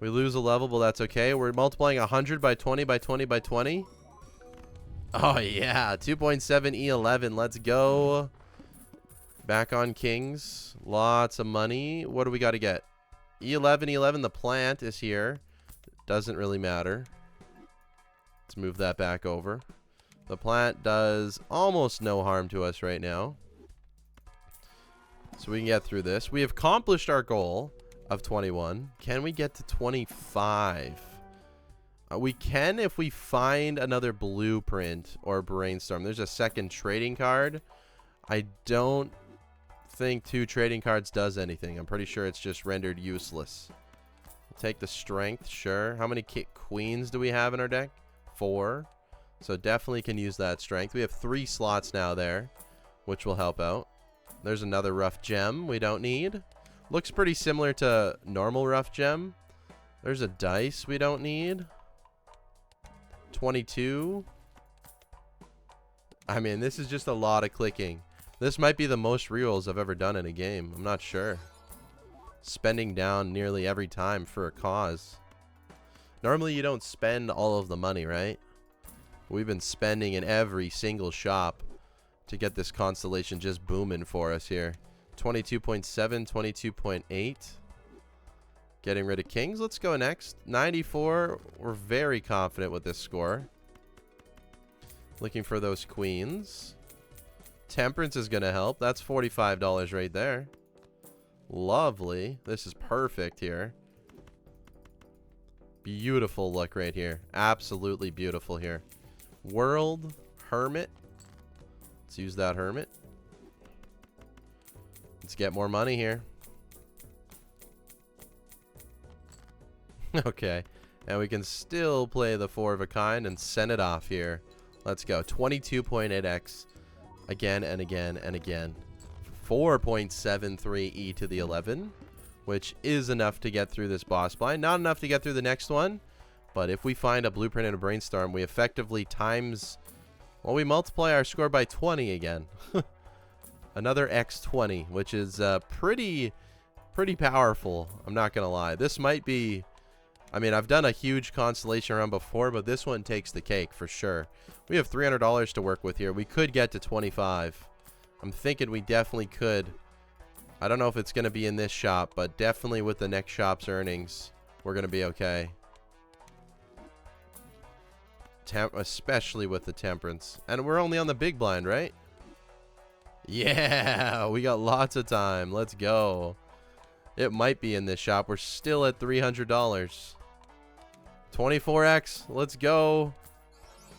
We lose a level, but that's okay. We're multiplying 100 by 20 by 20 by 20. Oh, yeah. 2.7 E11. Let's go. Back on kings. Lots of money. What do we got to get? E11, E11. The plant is here. Doesn't really matter. Let's move that back over. The plant does almost no harm to us right now. So we can get through this. We have accomplished our goal of 21. Can we get to 25? We can if we find another blueprint or brainstorm. There's a second trading card. I don't think 2 trading cards does anything. I'm pretty sure it's just rendered useless. We'll take the strength, sure. How many queens do we have in our deck? 4. So definitely can use that strength. We have 3 slots now there, which will help out. There's another rough gem we don't need. Looks pretty similar to normal rough gem. There's a dice we don't need. 22. I mean, this is just a lot of clicking. This might be the most rerolls I've ever done in a game. I'm not sure. Spending down nearly every time for a cause. Normally you don't spend all of the money, right? We've been spending in every single shop to get this constellation just booming for us here. 22.7, 22.8. Getting rid of kings. Let's go next. 94. We're very confident with this score. Looking for those queens. Temperance is going to help. That's $45 right there. Lovely. This is perfect here. Beautiful look right here. Absolutely beautiful here. World Hermit. Let's use that Hermit. Let's get more money here. Okay. And we can still play the 4 of a kind and send it off here. Let's go. 22.8x. Again and again and again. 4.73 e to the 11. which is enough to get through this boss blind. Not enough to get through the next one, but if we find a blueprint and a brainstorm, we effectively times, well, we multiply our score by 20 again. Another X20, which is pretty powerful. I'm not going to lie. This might be, I mean, I've done a huge constellation run before, but this one takes the cake for sure. We have $300 to work with here. We could get to 25. I'm thinking we definitely could. I don't know if it's going to be in this shop, but definitely with the next shop's earnings, we're going to be okay. Especially with the temperance. And we're only on the big blind, right? Yeah, we got lots of time. Let's go. It might be in this shop. We're still at $300. 24x. Let's go.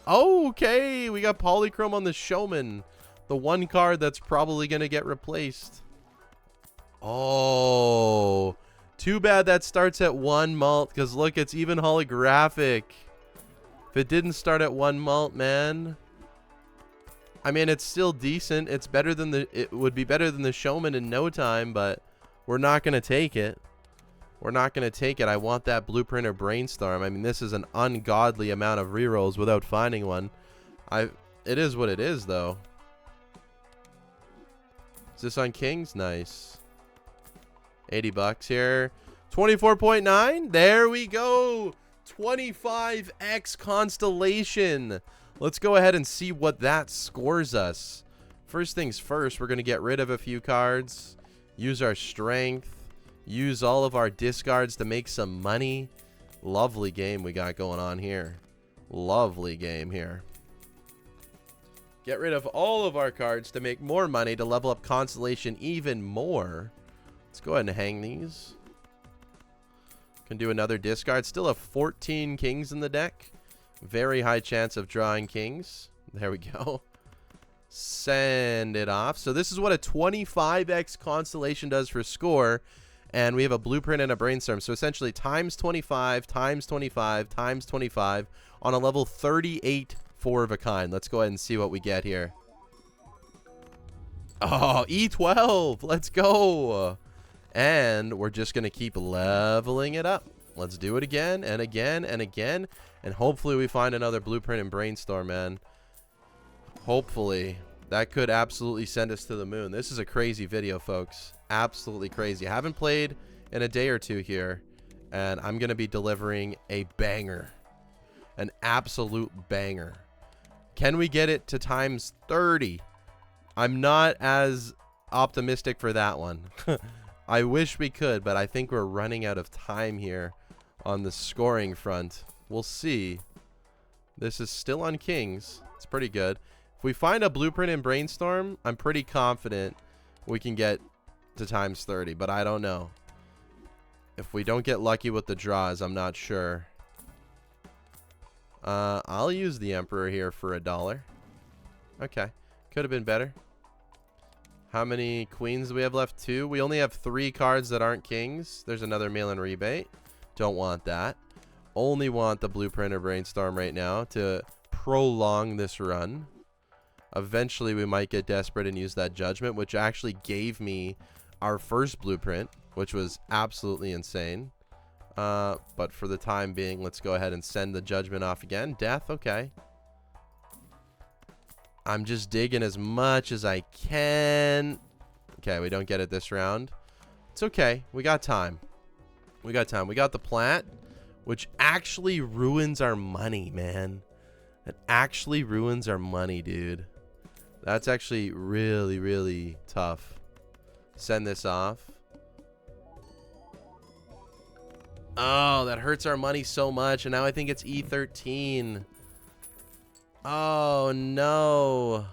Okay, we got polychrome on the showman. The one card that's probably going to get replaced. Oh, too bad that starts at 1 mult, because look, it's even holographic. If it didn't start at 1 mult, man. I mean, it's still decent. It's better than it would be better than the showman in no time, but we're not going to take it. We're not going to take it. I want that blueprint or brainstorm. I mean, this is an ungodly amount of rerolls without finding one. It is what it is, though. Is this on Kings? Nice. 80 bucks here. 24.9. There we go. 25x Constellation. Let's go ahead and see what that scores us. First things first, we're going to get rid of a few cards. Use our strength. Use all of our discards to make some money. Lovely game we got going on here. Lovely game here. Get rid of all of our cards to make more money to level up Constellation even more. Let's go ahead and hang these. Can do another discard. Still have 14 kings in the deck. Very high chance of drawing kings. There we go. Send it off. So this is what a 25x Constellation does for score. And we have a blueprint and a brainstorm. So essentially times 25, times 25, times 25 on a level 38 4 of a kind. Let's go ahead and see what we get here. Oh, E12. Let's go. And we're just going to keep leveling it up. Let's do it again and again and again. And hopefully we find another blueprint and brainstorm, man. Hopefully. That could absolutely send us to the moon. This is a crazy video, folks. Absolutely crazy. I haven't played in a day or two here. And I'm going to be delivering a banger. An absolute banger. Can we get it to times 30? I'm not as optimistic for that one. I wish we could, but I think we're running out of time here on the scoring front. We'll see. This is still on Kings. It's pretty good. If we find a blueprint and brainstorm, I'm pretty confident we can get to times 30, but I don't know. If we don't get lucky with the draws, I'm not sure. I'll use the Emperor here for $1. Okay. Could have been better. How many queens do we have left? 2. We only have 3 cards that aren't kings. There's another mail-in rebate. Don't want that. Only want the blueprint or brainstorm right now to prolong this run. Eventually, we might get desperate and use that judgment, which actually gave me our first blueprint, which was absolutely insane. But for the time being, let's go ahead and send the judgment off again. Death, okay. I'm just digging as much as I can. Okay, we don't get it this round. It's okay. We got time. We got time. We got the plant, which actually ruins our money, man. It actually ruins our money, dude. That's actually really, really tough. Send this off. Oh, that hurts our money so much. And now I think it's E13. Oh, no.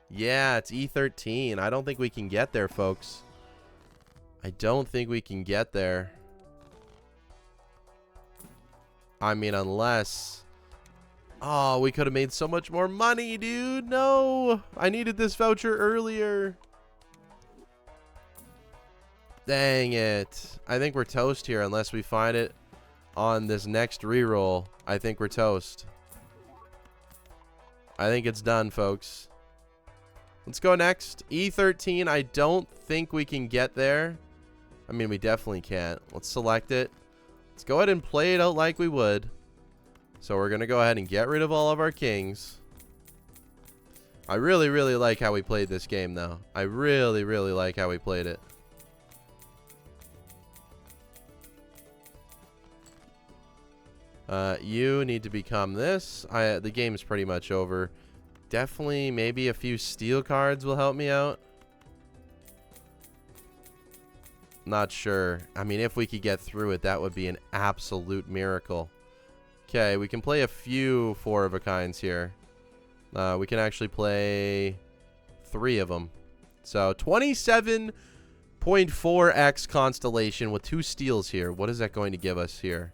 Yeah, it's E13. I don't think we can get there, folks. I don't think we can get there. I mean, unless... Oh, we could have made so much more money, dude. No. I needed this voucher earlier. Dang it. I think we're toast here unless we find it on this next reroll. I think we're toast. I think it's done, folks. Let's go next. E13. I don't think we can get there. I mean, we definitely can't. Let's select it. Let's go ahead and play it out like we would. So we're going to go ahead and get rid of all of our kings. I really, really like how we played this game, though. I really, really like how we played it. You need to become this. The game's pretty much over. Definitely, maybe a few steel cards will help me out. Not sure. I mean, if we could get through it, that would be an absolute miracle. Okay, we can play a few 4 of a kinds here. We can actually play 3 of them. So 27.4x Constellation with 2 steals here. What is that going to give us here?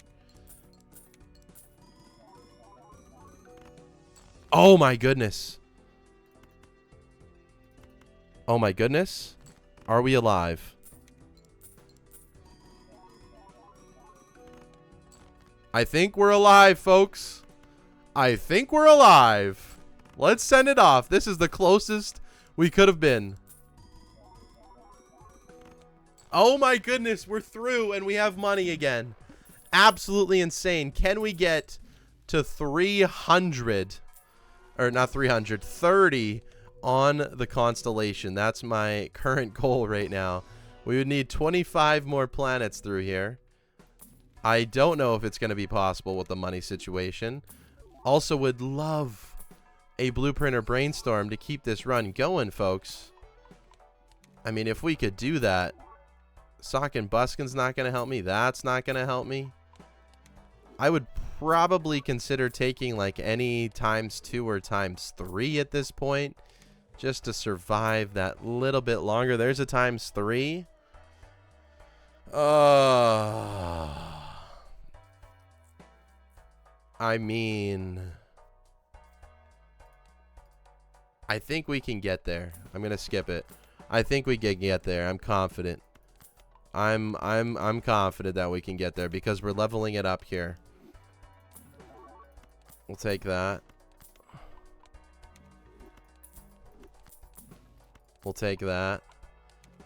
Oh my goodness. Oh my goodness. Are we alive? I think we're alive, folks. I think we're alive. Let's send it off. This is the closest we could have been. Oh my goodness, we're through and we have money again. Absolutely insane. Can we get to 300? Or not 300, 30 on the Constellation. That's my current goal right now. We would need 25 more planets through here. I don't know if it's going to be possible with the money situation. Also would love a blueprint or brainstorm to keep this run going, folks. I mean, if we could do that. Sock and Buskin's not going to help me. That's not going to help me. I would probably consider taking like any ×2 or ×3 at this point, just to survive that little bit longer. There's a ×3. I mean, I think we can get there. I'm gonna skip it. I think we can get there. I'm confident. I'm confident that we can get there because we're leveling it up here. We'll take that. We'll take that.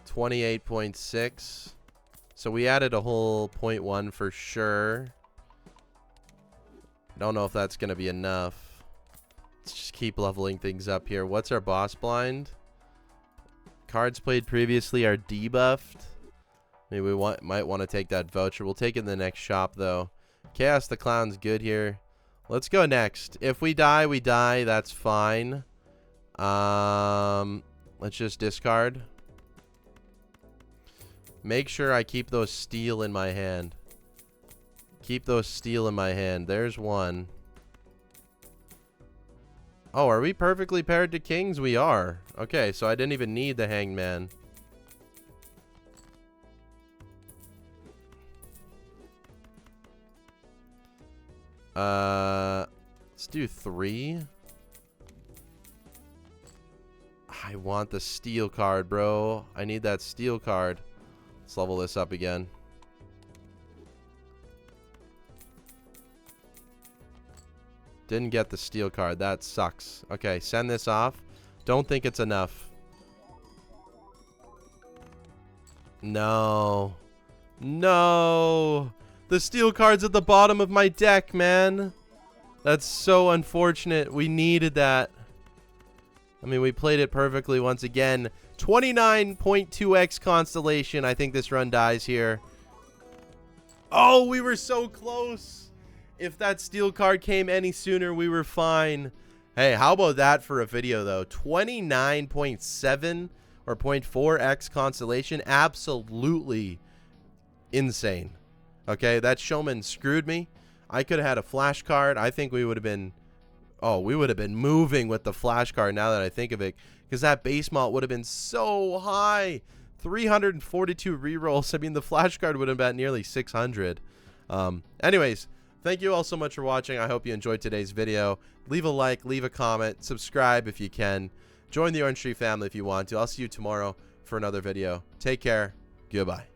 28.6. So we added a whole 0.1 for sure. Don't know if that's going to be enough. Let's just keep leveling things up here. What's our boss blind? Cards played previously are debuffed. Maybe we might want to take that voucher. We'll take it in the next shop, though. Chaos the Clown's good here. Let's go next. If we die, we die. That's fine. Let's just discard. Make sure I keep those steel in my hand. Keep those steel in my hand. There's one. Oh, are we perfectly paired to kings? We are. Okay, so I didn't even need the hangman. Let's do 3. I want the steel card, bro. I need that steel card. Let's level this up again. Didn't get the steel card. That sucks. Okay, send this off. Don't think it's enough. No. No. The steel card's at the bottom of my deck, man. That's so unfortunate. We needed that. I mean, we played it perfectly once again. 29.2x Constellation. I think this run dies here. Oh, we were so close. If that steel card came any sooner, we were fine. Hey, how about that for a video, though? 29.7 or 0.4x Constellation. Absolutely insane. Okay, that showman screwed me. I could have had a flash card. I think we would have been... Oh, we would have been moving with the flash card now that I think of it. Because that base malt would have been so high. 342 rerolls. I mean, the flash card would have been at nearly 600. Anyways, thank you all so much for watching. I hope you enjoyed today's video. Leave a like, leave a comment, subscribe if you can. Join the Orange Tree family if you want to. I'll see you tomorrow for another video. Take care. Goodbye.